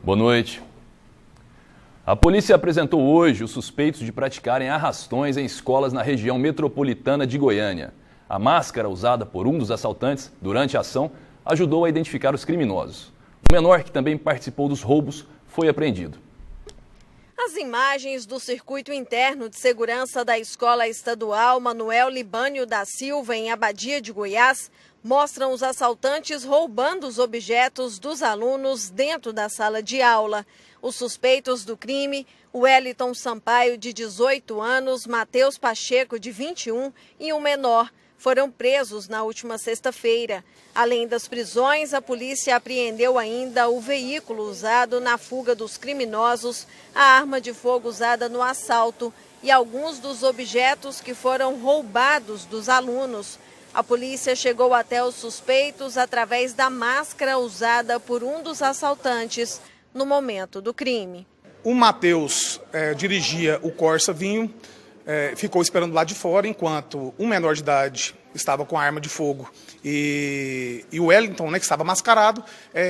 Boa noite. A polícia apresentou hoje os suspeitos de praticarem arrastões em escolas na região metropolitana de Goiânia. A máscara usada por um dos assaltantes durante a ação ajudou a identificar os criminosos. O menor, que também participou dos roubos, foi apreendido. As imagens do circuito interno de segurança da Escola Estadual Manuel Libânio da Silva, em Abadia de Goiás, mostram os assaltantes roubando os objetos dos alunos dentro da sala de aula. Os suspeitos do crime, Wellington Sampaio, de 18 anos, Matheus Pacheco, de 21, e um menor, foram presos na última sexta-feira. Além das prisões, a polícia apreendeu ainda o veículo usado na fuga dos criminosos, a arma de fogo usada no assalto e alguns dos objetos que foram roubados dos alunos. A polícia chegou até os suspeitos através da máscara usada por um dos assaltantes no momento do crime. O Matheus dirigia o Corsa Vinho, ficou esperando lá de fora, enquanto um menor de idade estava com a arma de fogo e o Wellington, que estava mascarado,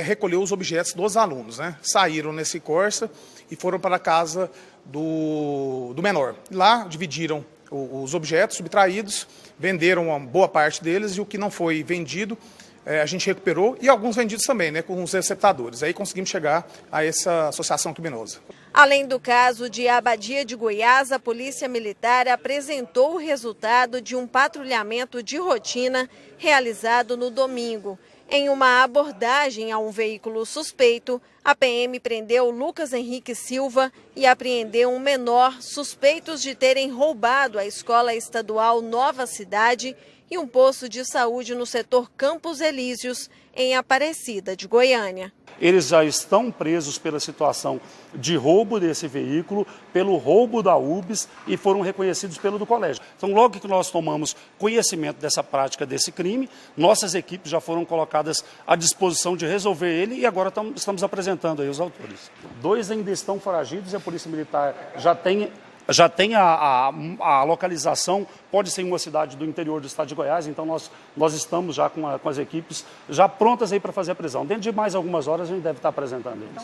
recolheu os objetos dos alunos. Saíram nesse Corsa e foram para a casa do menor. Lá dividiram os objetos subtraídos, venderam uma boa parte deles e o que não foi vendido a gente recuperou, e alguns vendidos também, com os receptadores. Aí conseguimos chegar a essa associação criminosa. Além do caso de Abadia de Goiás, a Polícia Militar apresentou o resultado de um patrulhamento de rotina realizado no domingo. Em uma abordagem a um veículo suspeito, a PM prendeu Lucas Henrique Silva e apreendeu um menor, suspeitos de terem roubado a Escola Estadual Nova Cidade e um posto de saúde no setor Campos Elíseos, em Aparecida de Goiânia. Eles já estão presos pela situação de roubo desse veículo, pelo roubo da UBS, e foram reconhecidos pelo do colégio. Então, logo que nós tomamos conhecimento dessa prática, desse crime, nossas equipes já foram colocadas à disposição de resolver ele e agora estamos apresentando aí os autores. 2 ainda estão foragidos e a Polícia Militar já tem a localização, pode ser em uma cidade do interior do estado de Goiás, então nós estamos já com as equipes já prontas aí para fazer a prisão. Dentro de mais algumas horas a gente deve estar apresentando eles.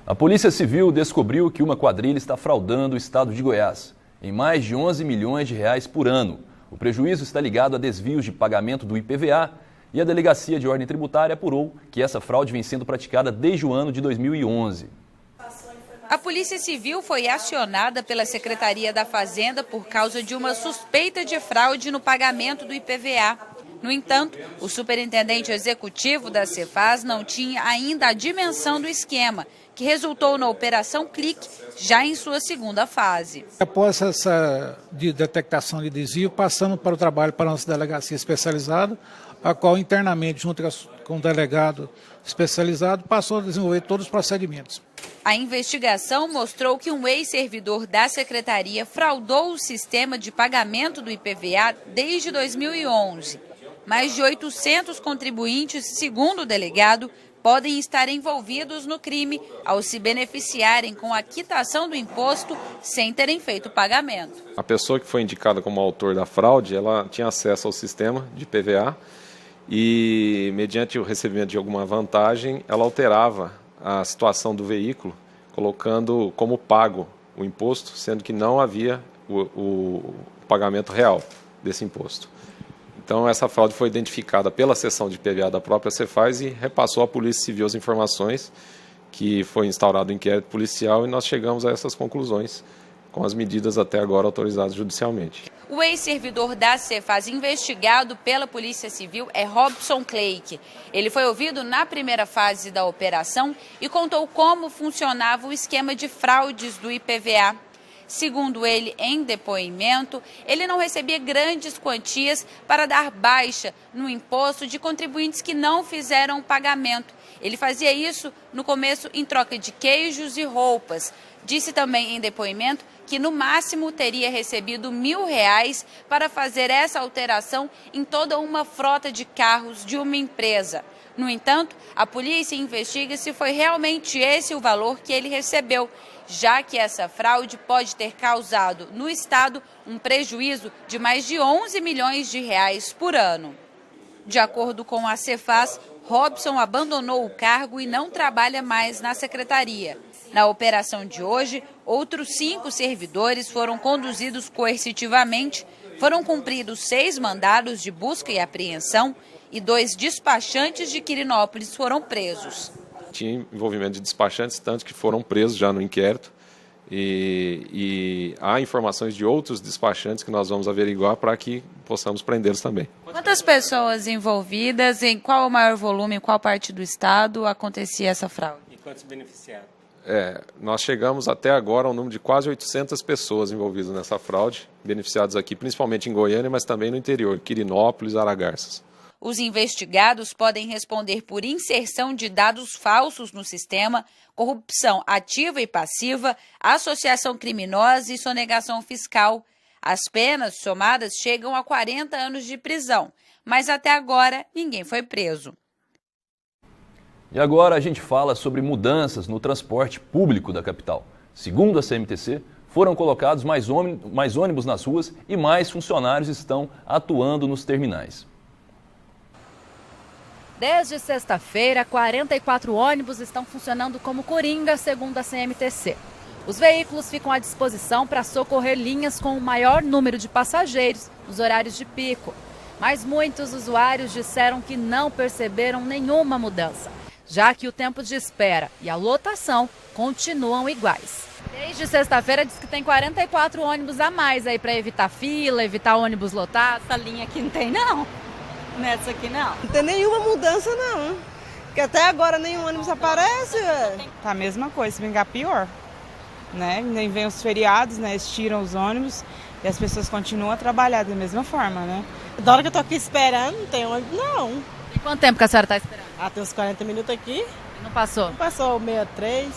A Polícia Civil descobriu que uma quadrilha está fraudando o estado de Goiás em mais de 11 milhões de reais por ano. O prejuízo está ligado a desvios de pagamento do IPVA e a Delegacia de Ordem Tributária apurou que essa fraude vem sendo praticada desde o ano de 2011. A Polícia Civil foi acionada pela Secretaria da Fazenda por causa de uma suspeita de fraude no pagamento do IPVA. No entanto, o superintendente executivo da Cefaz não tinha ainda a dimensão do esquema, que resultou na Operação Clique, já em sua segunda fase. Após essa detectação de desvio, passamos para o trabalho para a nossa delegacia especializada, a qual internamente, junto com o delegado especializado, passou a desenvolver todos os procedimentos. A investigação mostrou que um ex-servidor da Secretaria fraudou o sistema de pagamento do IPVA desde 2011. Mais de 800 contribuintes, segundo o delegado, podem estar envolvidos no crime ao se beneficiarem com a quitação do imposto sem terem feito o pagamento. A pessoa que foi indicada como autor da fraude, ela tinha acesso ao sistema de IPVA e, mediante o recebimento de alguma vantagem, ela alterava a situação do veículo, colocando como pago o imposto, sendo que não havia o pagamento real desse imposto. Então, essa fraude foi identificada pela seção de IPVA da própria Cefaz e repassou à Polícia Civil as informações, que foi instaurado o inquérito policial e nós chegamos a essas conclusões, com as medidas até agora autorizadas judicialmente. O ex-servidor da Cefaz investigado pela Polícia Civil é Robson Cleike. Ele foi ouvido na primeira fase da operação e contou como funcionava o esquema de fraudes do IPVA. Segundo ele, em depoimento, ele não recebia grandes quantias para dar baixa no imposto de contribuintes que não fizeram o pagamento. Ele fazia isso no começo em troca de queijos e roupas. Disse também em depoimento que no máximo teria recebido R$1.000 para fazer essa alteração em toda uma frota de carros de uma empresa. No entanto, a polícia investiga se foi realmente esse o valor que ele recebeu, já que essa fraude pode ter causado no Estado um prejuízo de mais de 11 milhões de reais por ano. De acordo com a Cefaz, Robson abandonou o cargo e não trabalha mais na secretaria. Na operação de hoje, outros 5 servidores foram conduzidos coercitivamente, foram cumpridos 6 mandados de busca e apreensão e 2 despachantes de Quirinópolis foram presos. Tinha envolvimento de despachantes, tanto que foram presos já no inquérito. E há informações de outros despachantes que nós vamos averiguar para que possamos prendê-los também. Quantas pessoas envolvidas, em qual o maior volume, em qual parte do estado acontecia essa fraude? E quantos beneficiados? Nós chegamos até agora ao número de quase 800 pessoas envolvidas nessa fraude, beneficiados aqui principalmente em Goiânia, mas também no interior, Quirinópolis, Aragarças. Os investigados podem responder por inserção de dados falsos no sistema, corrupção ativa e passiva, associação criminosa e sonegação fiscal. As penas somadas chegam a 40 anos de prisão, mas até agora ninguém foi preso. E agora a gente fala sobre mudanças no transporte público da capital. Segundo a CMTC, foram colocados mais ônibus nas ruas e mais funcionários estão atuando nos terminais. Desde sexta-feira, 44 ônibus estão funcionando como coringa, segundo a CMTC. Os veículos ficam à disposição para socorrer linhas com o maior número de passageiros nos horários de pico. Mas muitos usuários disseram que não perceberam nenhuma mudança, já que o tempo de espera e a lotação continuam iguais. Desde sexta-feira diz que tem 44 ônibus a mais aí para evitar fila, evitar ônibus lotado. Essa linha aqui não tem não. Nessa aqui não. Não tem nenhuma mudança não. Porque até agora nenhum ônibus aparece. Tá a mesma coisa, se vingar pior. Né? Nem vem os feriados, né? Eles tiram os ônibus e as pessoas continuam a trabalhar da mesma forma, né? Da hora que eu tô aqui esperando, não tem ônibus não. E quanto tempo que a senhora está esperando? Tem uns 40 minutos aqui. E não passou? Não passou 63.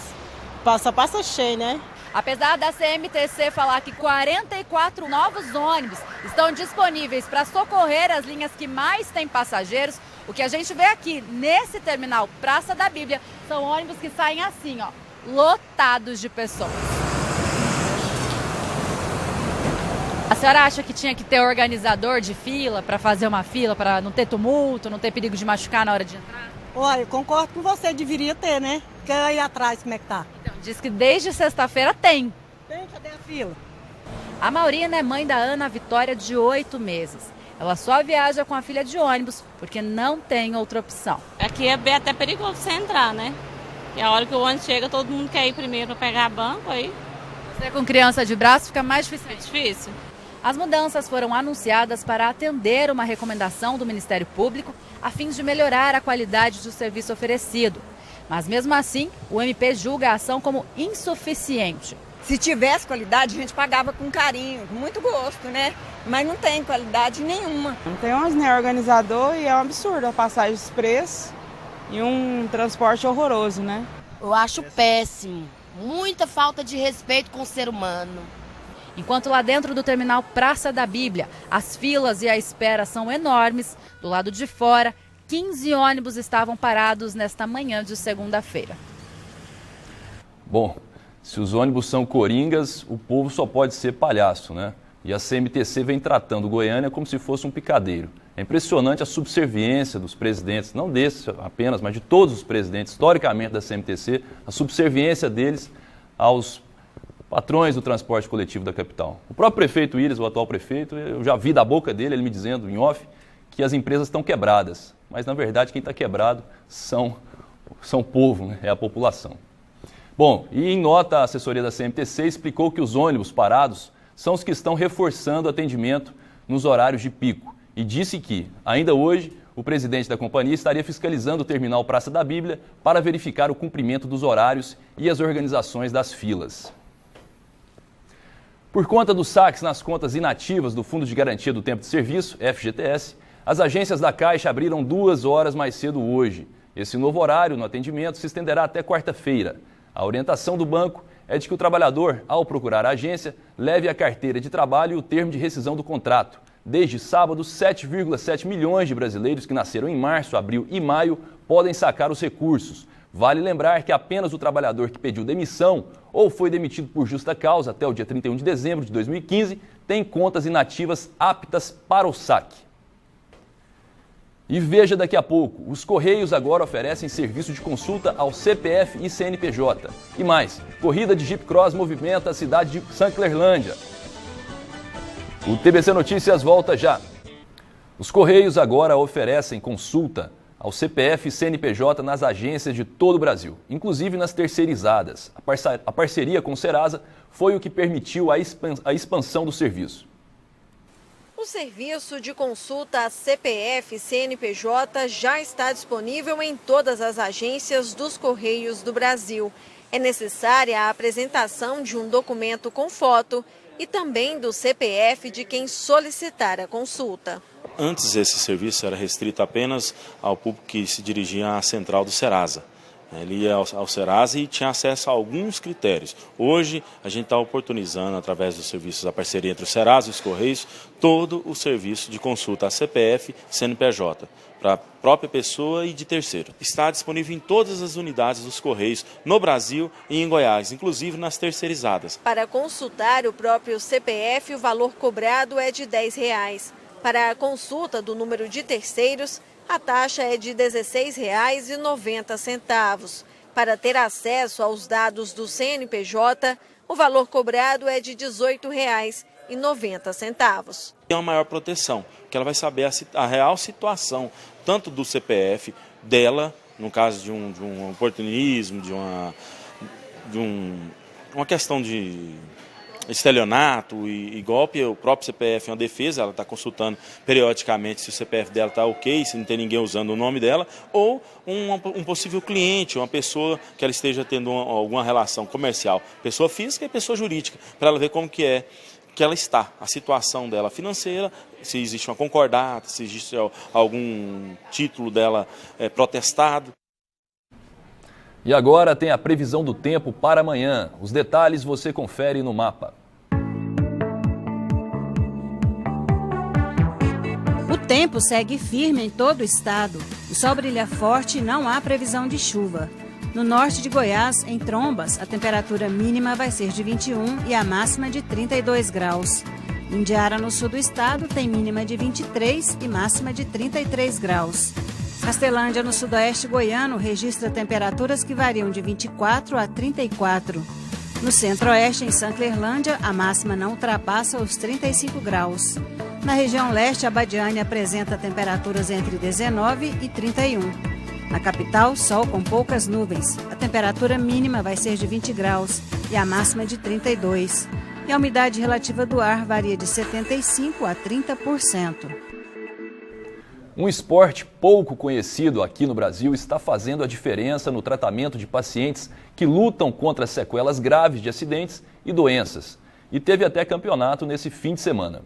Só passa cheio, né? Apesar da CMTC falar que 44 novos ônibus estão disponíveis para socorrer as linhas que mais têm passageiros, o que a gente vê aqui nesse terminal Praça da Bíblia são ônibus que saem assim, ó, lotados de pessoas. A senhora acha que tinha que ter organizador de fila para fazer uma fila, para não ter tumulto, não ter perigo de machucar na hora de entrar? Olha, eu concordo com você, deveria ter, né? Porque aí atrás como é que tá? Então, diz que desde sexta-feira tem. Tem, cadê a fila? A Maurina é mãe da Ana Vitória, de 8 meses. Ela só viaja com a filha de ônibus, porque não tem outra opção. Aqui é até perigoso você entrar, né? E a hora que o ônibus chega, todo mundo quer ir primeiro para pegar banco aí. Você com criança de braço fica mais difícil. É difícil. As mudanças foram anunciadas para atender uma recomendação do Ministério Público a fim de melhorar a qualidade do serviço oferecido. Mas mesmo assim, o MP julga a ação como insuficiente. Se tivesse qualidade, a gente pagava com carinho, com muito gosto, né? Mas não tem qualidade nenhuma. Não tem um organizador e é um absurdo a passagem dos preços e um transporte horroroso, né? Eu acho péssimo. Muita falta de respeito com o ser humano. Enquanto lá dentro do terminal Praça da Bíblia, as filas e a espera são enormes, do lado de fora, 15 ônibus estavam parados nesta manhã de segunda-feira. Bom, se os ônibus são coringas, o povo só pode ser palhaço, né? E a CMTC vem tratando Goiânia como se fosse um picadeiro. É impressionante a subserviência dos presidentes, não desse apenas, mas de todos os presidentes, historicamente da CMTC, a subserviência deles aos patrões do transporte coletivo da capital. O próprio prefeito Iris, o atual prefeito, eu já vi da boca dele, ele me dizendo em off, que as empresas estão quebradas. Mas, na verdade, quem está quebrado são o povo, né? É a população. Bom, e em nota, a assessoria da CMTC explicou que os ônibus parados são os que estão reforçando o atendimento nos horários de pico. E disse que, ainda hoje, o presidente da companhia estaria fiscalizando o terminal Praça da Bíblia para verificar o cumprimento dos horários e as organizações das filas. Por conta dos saques nas contas inativas do Fundo de Garantia do Tempo de Serviço, FGTS, as agências da Caixa abriram 2 horas mais cedo hoje. Esse novo horário no atendimento se estenderá até quarta-feira. A orientação do banco é de que o trabalhador, ao procurar a agência, leve a carteira de trabalho e o termo de rescisão do contrato. Desde sábado, 7,7 milhões de brasileiros que nasceram em março, abril e maio podem sacar os recursos. Vale lembrar que apenas o trabalhador que pediu demissão ou foi demitido por justa causa até o dia 31 de dezembro de 2015 tem contas inativas aptas para o saque. E veja daqui a pouco, os Correios agora oferecem serviço de consulta ao CPF e CNPJ. E mais, corrida de Jeep Cross movimenta a cidade de Sanclerlândia. O TBC Notícias volta já. Os Correios agora oferecem consulta ao CPF e CNPJ nas agências de todo o Brasil, inclusive nas terceirizadas. A parceria com o Serasa foi o que permitiu a expansão do serviço. O serviço de consulta a CPF e CNPJ já está disponível em todas as agências dos Correios do Brasil. É necessária a apresentação de um documento com foto e também do CPF de quem solicitar a consulta. Antes esse serviço era restrito apenas ao público que se dirigia à central do Serasa. Ele ia ao Serasa e tinha acesso a alguns critérios. Hoje a gente está oportunizando, através dos serviços da parceria entre o Serasa e os Correios, todo o serviço de consulta a CPF e CNPJ, para a própria pessoa e de terceiro. Está disponível em todas as unidades dos Correios, no Brasil e em Goiás, inclusive nas terceirizadas. Para consultar o próprio CPF, o valor cobrado é de R$10. Para a consulta do número de terceiros, a taxa é de R$ 16,90. Para ter acesso aos dados do CNPJ, o valor cobrado é de R$ 18,90. É uma maior proteção, que ela vai saber a real situação, tanto do CPF dela, no caso de um oportunismo, de uma questão de estelionato e golpe. O próprio CPF é uma defesa, ela está consultando periodicamente se o CPF dela está ok, se não tem ninguém usando o nome dela, ou um possível cliente, uma pessoa que ela esteja tendo alguma relação comercial, pessoa física e pessoa jurídica, para ela ver como que ela está, a situação dela financeira, se existe uma concordata, se existe algum título dela protestado. E agora tem a previsão do tempo para amanhã. Os detalhes você confere no mapa. O tempo segue firme em todo o estado. O sol brilha forte e não há previsão de chuva. No norte de Goiás, em Trombas, a temperatura mínima vai ser de 21 e a máxima de 32 graus. Indiara, no sul do estado, tem mínima de 23 e máxima de 33 graus. Castelândia, no sudoeste goiano, registra temperaturas que variam de 24 a 34. No centro-oeste, em Sanclerlândia, a máxima não ultrapassa os 35 graus. Na região leste, a Badiane apresenta temperaturas entre 19 e 31. Na capital, sol com poucas nuvens. A temperatura mínima vai ser de 20 graus e a máxima de 32. E a umidade relativa do ar varia de 75% a 30%. Um esporte pouco conhecido aqui no Brasil está fazendo a diferença no tratamento de pacientes que lutam contra sequelas graves de acidentes e doenças. E teve até campeonato nesse fim de semana.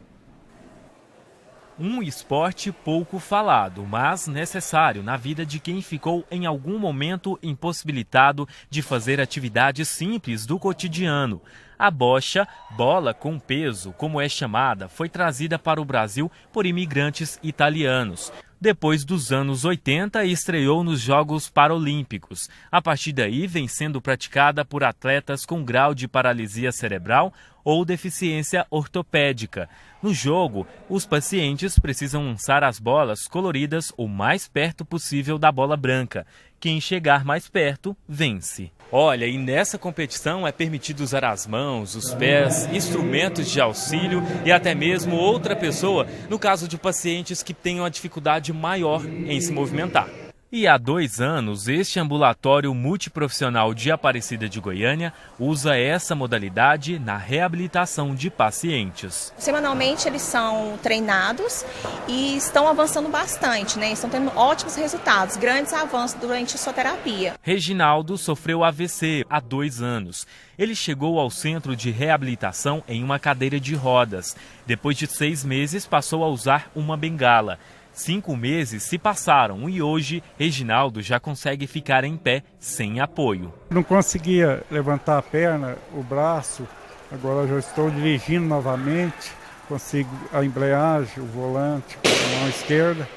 Um esporte pouco falado, mas necessário na vida de quem ficou em algum momento impossibilitado de fazer atividades simples do cotidiano. A bocha, bola com peso, como é chamada, foi trazida para o Brasil por imigrantes italianos. Depois dos anos 80, estreou nos Jogos Paralímpicos. A partir daí, vem sendo praticada por atletas com grau de paralisia cerebral ou deficiência ortopédica. No jogo, os pacientes precisam lançar as bolas coloridas o mais perto possível da bola branca. Quem chegar mais perto, vence. Olha, e nessa competição é permitido usar as mãos, os pés, instrumentos de auxílio e até mesmo outra pessoa, no caso de pacientes que tenham uma dificuldade maior em se movimentar. E há 2 anos, este ambulatório multiprofissional de Aparecida de Goiânia usa essa modalidade na reabilitação de pacientes. Semanalmente eles são treinados e estão avançando bastante, Estão tendo ótimos resultados, grandes avanços durante a sua terapia. Reginaldo sofreu AVC há 2 anos. Ele chegou ao centro de reabilitação em uma cadeira de rodas. Depois de 6 meses, passou a usar uma bengala. 5 meses se passaram e hoje Reginaldo já consegue ficar em pé sem apoio. Não conseguia levantar a perna, o braço, agora já estou dirigindo novamente, consigo a embreagem, o volante com a mão esquerda.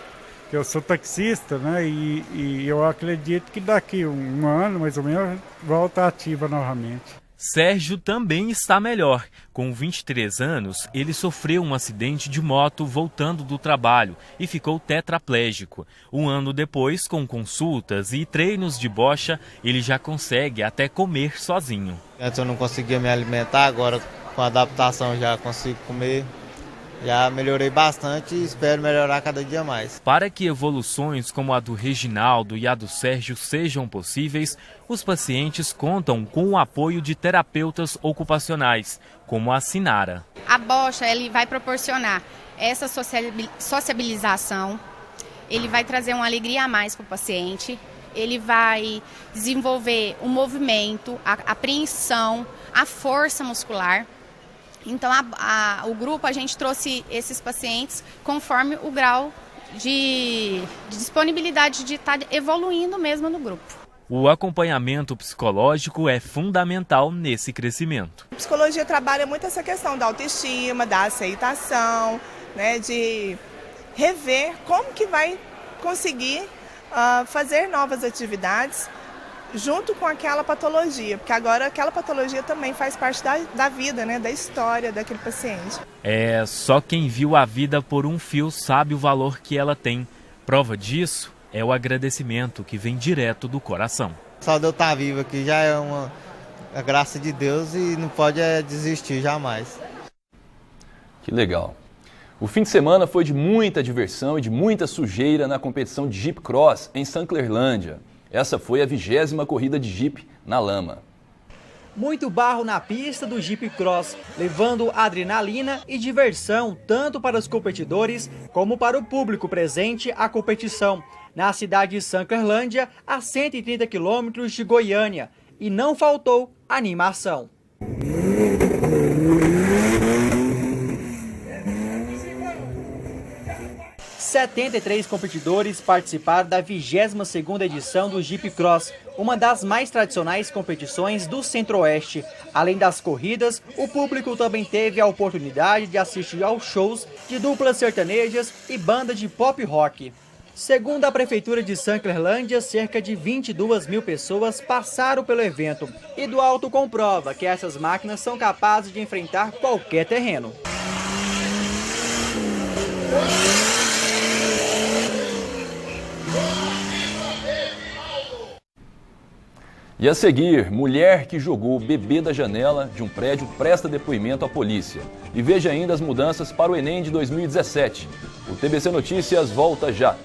Eu sou taxista, e eu acredito que daqui um ano, mais ou menos, volta ativa novamente. Sérgio também está melhor. Com 23 anos, ele sofreu um acidente de moto voltando do trabalho e ficou tetraplégico. Um ano depois, com consultas e treinos de bocha, ele já consegue até comer sozinho. Antes eu não conseguia me alimentar, agora com a adaptação já consigo comer. Já melhorei bastante e espero melhorar cada dia mais. Para que evoluções como a do Reginaldo e a do Sérgio sejam possíveis, os pacientes contam com o apoio de terapeutas ocupacionais, como a Sinara. A bocha ele vai proporcionar essa sociabilização, ele vai trazer uma alegria a mais para o paciente, ele vai desenvolver o movimento, a apreensão, a força muscular. Então, o grupo, a gente trouxe esses pacientes conforme o grau de disponibilidade de estar evoluindo mesmo no grupo. O acompanhamento psicológico é fundamental nesse crescimento. A psicologia trabalha muito essa questão da autoestima, da aceitação, né, de rever como que vai conseguir fazer novas atividades junto com aquela patologia, porque agora aquela patologia também faz parte da vida, né, da história daquele paciente. Só quem viu a vida por um fio sabe o valor que ela tem. Prova disso é o agradecimento que vem direto do coração. Só de eu estar vivo aqui já é a graça de Deus e não pode desistir jamais. Que legal. O fim de semana foi de muita diversão e de muita sujeira na competição de Jeep Cross em Sanclerlândia. Essa foi a 20ª corrida de Jeep na lama. Muito barro na pista do Jeep Cross, levando adrenalina e diversão tanto para os competidores como para o público presente à competição, na cidade de Sanclerlândia, a 130 quilômetros de Goiânia. E não faltou animação. 73 competidores participaram da 22ª edição do Jeep Cross, uma das mais tradicionais competições do Centro-Oeste. Além das corridas, o público também teve a oportunidade de assistir aos shows de duplas sertanejas e bandas de pop rock. Segundo a Prefeitura de Sanclerlândia, cerca de 22 mil pessoas passaram pelo evento. E do alto comprova que essas máquinas são capazes de enfrentar qualquer terreno. E a seguir, mulher que jogou bebê da janela de um prédio presta depoimento à polícia. E veja ainda as mudanças para o Enem de 2017. O TBC Notícias volta já.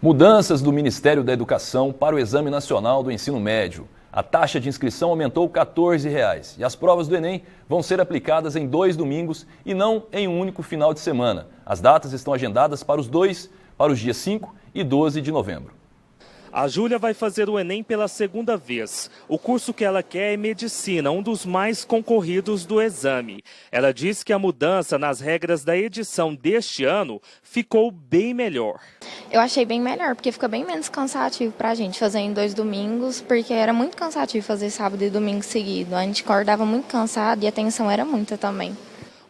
Mudanças do Ministério da Educação para o Exame Nacional do Ensino Médio. A taxa de inscrição aumentou R$ 14,00 e as provas do Enem vão ser aplicadas em 2 domingos e não em um único final de semana. As datas estão agendadas para os dias 5 e 12 de novembro. A Júlia vai fazer o Enem pela segunda vez. O curso que ela quer é Medicina, um dos mais concorridos do exame. Ela diz que a mudança nas regras da edição deste ano ficou bem melhor. Eu achei bem melhor, porque fica bem menos cansativo pra gente fazer em 2 domingos, porque era muito cansativo fazer sábado e domingo seguido. A gente acordava muito cansado e a tensão era muita também.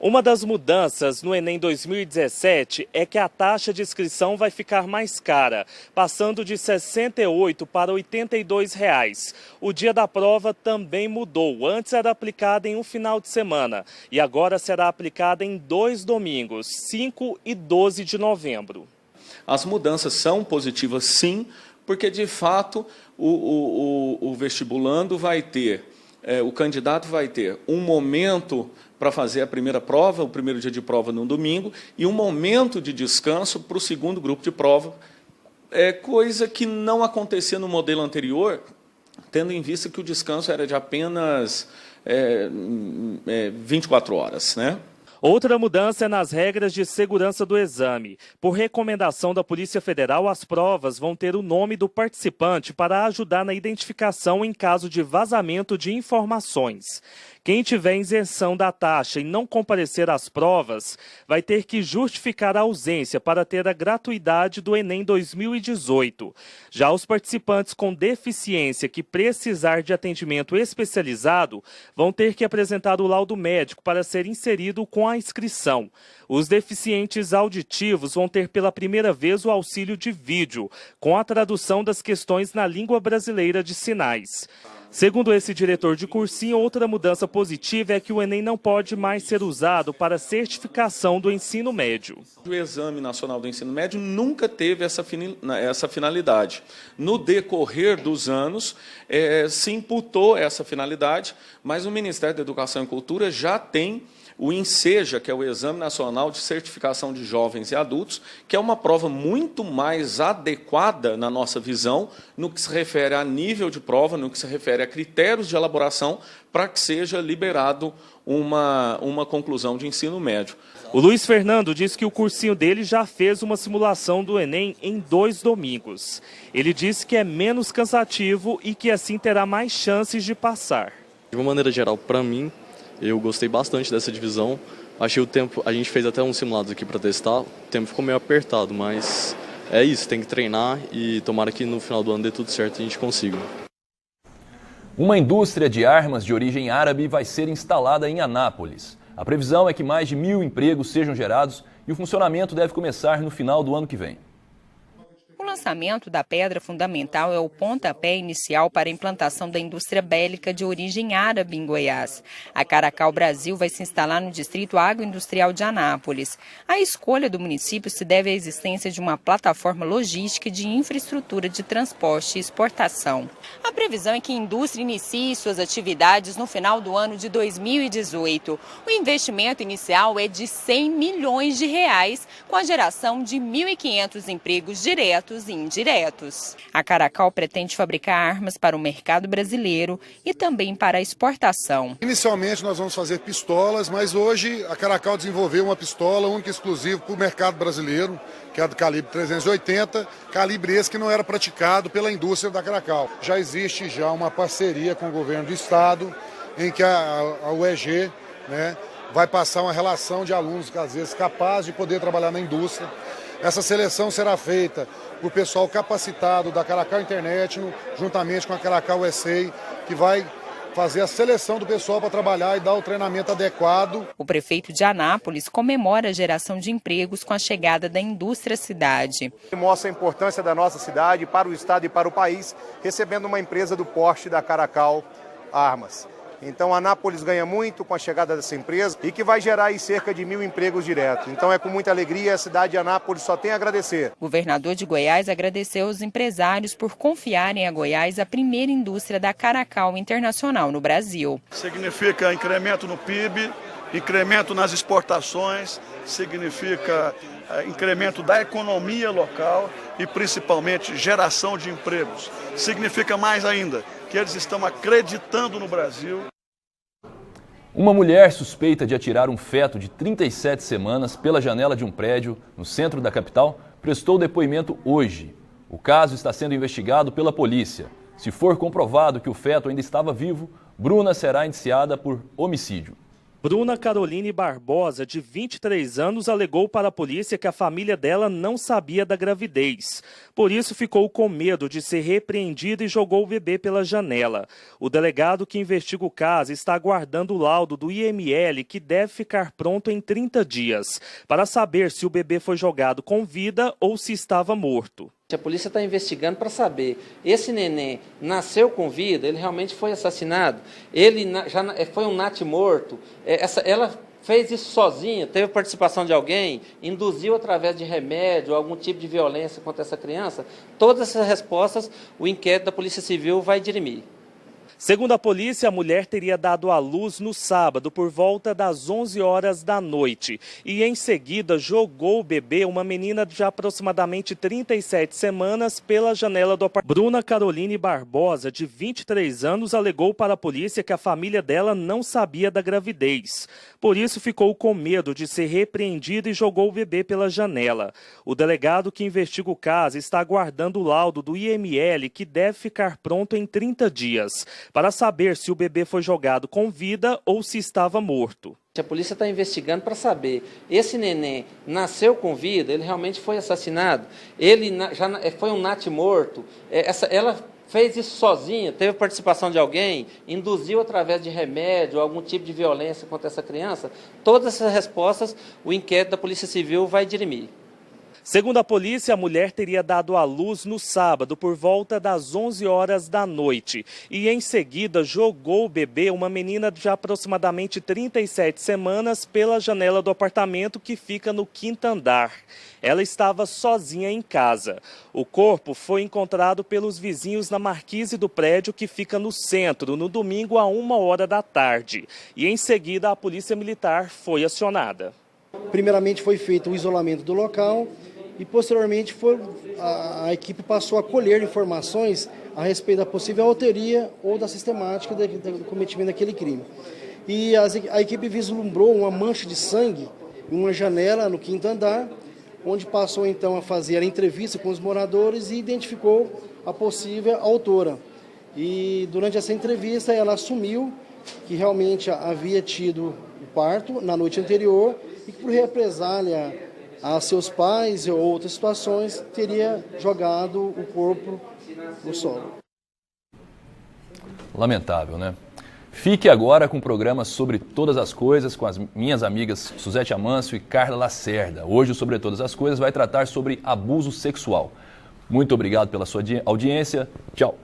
Uma das mudanças no Enem 2017 é que a taxa de inscrição vai ficar mais cara, passando de R$ 68 para R$ 82,00. O dia da prova também mudou. Antes era aplicada em um final de semana e agora será aplicada em 2 domingos, 5 e 12 de novembro. As mudanças são positivas, sim, porque de fato o vestibulando vai ter, o candidato vai ter um momento para fazer a primeira prova, o primeiro dia de prova no domingo, e um momento de descanso para o segundo grupo de prova, coisa que não acontecia no modelo anterior, tendo em vista que o descanso era de apenas 24 horas, né? Outra mudança é nas regras de segurança do exame. Por recomendação da Polícia Federal, as provas vão ter o nome do participante para ajudar na identificação em caso de vazamento de informações. Quem tiver isenção da taxa e não comparecer às provas vai ter que justificar a ausência para ter a gratuidade do Enem 2018. Já os participantes com deficiência que precisar de atendimento especializado vão ter que apresentar o laudo médico para ser inserido com a inscrição. Os deficientes auditivos vão ter pela primeira vez o auxílio de vídeo, com a tradução das questões na língua brasileira de sinais. Segundo esse diretor de cursinho, outra mudança positiva é que o Enem não pode mais ser usado para certificação do ensino médio. O Exame Nacional do Ensino Médio nunca teve essa finalidade. No decorrer dos anos, se imputou essa finalidade, mas o Ministério da Educação e Cultura já tem o INSEJA, que é o Exame Nacional de Certificação de Jovens e Adultos, que é uma prova muito mais adequada, na nossa visão, no que se refere a nível de prova, no que se refere a critérios de elaboração, para que seja liberado uma conclusão de ensino médio. O Luiz Fernando diz que o cursinho dele já fez uma simulação do Enem em 2 domingos. Ele disse que é menos cansativo e que assim terá mais chances de passar. De uma maneira geral, para mim, eu gostei bastante dessa divisão. Achei o tempo, a gente fez até uns simulados aqui para testar, o tempo ficou meio apertado, mas é isso, tem que treinar e tomara que no final do ano dê tudo certo e a gente consiga. Uma indústria de armas de origem árabe vai ser instalada em Anápolis. A previsão é que mais de 1.000 empregos sejam gerados e o funcionamento deve começar no final do ano que vem. O lançamento da pedra fundamental é o pontapé inicial para a implantação da indústria bélica de origem árabe em Goiás. A Caracal Brasil vai se instalar no distrito agroindustrial de Anápolis. A escolha do município se deve à existência de uma plataforma logística e de infraestrutura de transporte e exportação. A previsão é que a indústria inicie suas atividades no final do ano de 2018. O investimento inicial é de R$100 milhões, com a geração de 1.500 empregos diretos e indiretos. A Caracal pretende fabricar armas para o mercado brasileiro e também para a exportação. Inicialmente nós vamos fazer pistolas, mas hoje a Caracal desenvolveu uma pistola única e exclusiva para o mercado brasileiro, que é do calibre 380, calibre esse que não era praticado pela indústria da Caracal. Já existe uma parceria com o governo do estado, em que a UEG, vai passar uma relação de alunos, às vezes, capazes de poder trabalhar na indústria. Essa seleção será feita por pessoal capacitado da Caracal Internet, juntamente com a Caracal USA, que vai fazer a seleção do pessoal para trabalhar e dar o treinamento adequado. O prefeito de Anápolis comemora a geração de empregos com a chegada da indústria cidade. Mostra a importância da nossa cidade para o estado e para o país, recebendo uma empresa do porte da Caracal Armas. Então, Anápolis ganha muito com a chegada dessa empresa e que vai gerar aí cerca de 1.000 empregos diretos. Então, é com muita alegria, a cidade de Anápolis só tem a agradecer. O governador de Goiás agradeceu aos empresários por confiarem a Goiás a primeira indústria da Caracal Internacional no Brasil. Significa incremento no PIB, incremento nas exportações, significa incremento da economia local e, principalmente, geração de empregos. Significa mais ainda que eles estão acreditando no Brasil. Uma mulher suspeita de atirar um feto de 37 semanas pela janela de um prédio no centro da capital prestou depoimento hoje. O caso está sendo investigado pela polícia. Se for comprovado que o feto ainda estava vivo, Bruna será indiciada por homicídio. Bruna Caroline Barbosa, de 23 anos, alegou para a polícia que a família dela não sabia da gravidez. Por isso, ficou com medo de ser repreendida e jogou o bebê pela janela. O delegado que investiga o caso está aguardando o laudo do IML, que deve ficar pronto em 30 dias, para saber se o bebê foi jogado com vida ou se estava morto. A polícia está investigando para saber, esse neném nasceu com vida, ele realmente foi assassinado, ele já foi um natimorto, ela fez isso sozinha, teve participação de alguém, induziu através de remédio, algum tipo de violência contra essa criança. Todas essas respostas o inquérito da Polícia Civil vai dirimir. Segundo a polícia, a mulher teria dado à luz no sábado por volta das 11 horas da noite e em seguida jogou o bebê, uma menina de aproximadamente 37 semanas, pela janela do apartamento. Bruna Caroline Barbosa, de 23 anos, alegou para a polícia que a família dela não sabia da gravidez. Por isso ficou com medo de ser repreendida e jogou o bebê pela janela. O delegado que investiga o caso está aguardando o laudo do IML, que deve ficar pronto em 30 dias. para saber se o bebê foi jogado com vida ou se estava morto. A polícia está investigando para saber, esse neném nasceu com vida, ele realmente foi assassinado, ele já foi um natimorto, ela fez isso sozinha, teve participação de alguém, induziu através de remédio, algum tipo de violência contra essa criança? Todas essas respostas o inquérito da Polícia Civil vai dirimir. Segundo a polícia, a mulher teria dado à luz no sábado por volta das 11 horas da noite e em seguida jogou o bebê, uma menina de aproximadamente 37 semanas, pela janela do apartamento que fica no 5º andar. Ela estava sozinha em casa. O corpo foi encontrado pelos vizinhos na marquise do prédio que fica no centro, no domingo a 1h da tarde. E em seguida a polícia militar foi acionada. Primeiramente foi feito o isolamento do local e posteriormente a equipe passou a colher informações a respeito da possível autoria ou da sistemática do cometimento daquele crime. E a equipe vislumbrou uma mancha de sangue em uma janela no 5º andar, onde passou então a fazer a entrevista com os moradores e identificou a possível autora. E durante essa entrevista ela assumiu que realmente havia tido o parto na noite anterior e que por represália a seus pais ou outras situações teria jogado o corpo no solo. Lamentável, né? Fique agora com o programa Sobre Todas as Coisas com as minhas amigas Suzete Amâncio e Carla Lacerda. Hoje o Sobre Todas as Coisas vai tratar sobre abuso sexual. Muito obrigado pela sua audiência. Tchau.